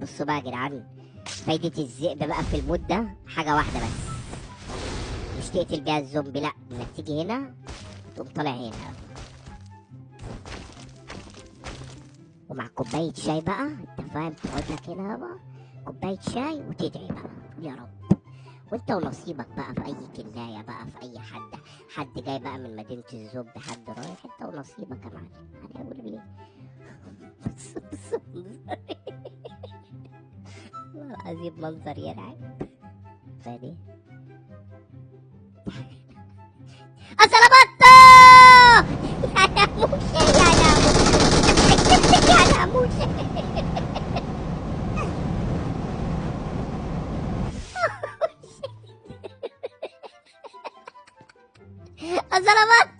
بصوا بقى يا جدعان، فايدة الذئب بقى في المود ده حاجة واحدة بس، مش تقتل بيها الزومبي، لا انك تيجي هنا تقوم طالع هنا، ومع كوباية شاي بقى، انت فاهم، تقعد لك هنا بقى كوباية شاي وتدعي بقى، تقول يا رب، وانت ونصيبك بقى في اي كلاية بقى، في اي حد جاي بقى من مدينة الزومبي، حد رايح، انت ونصيبك يا معلم. هنقول ليه؟ بص منظر، والله العظيم منظر يرعب. فادي السلامات يا ناموسة، يا ناموسة، يا ناموسة. السلامات.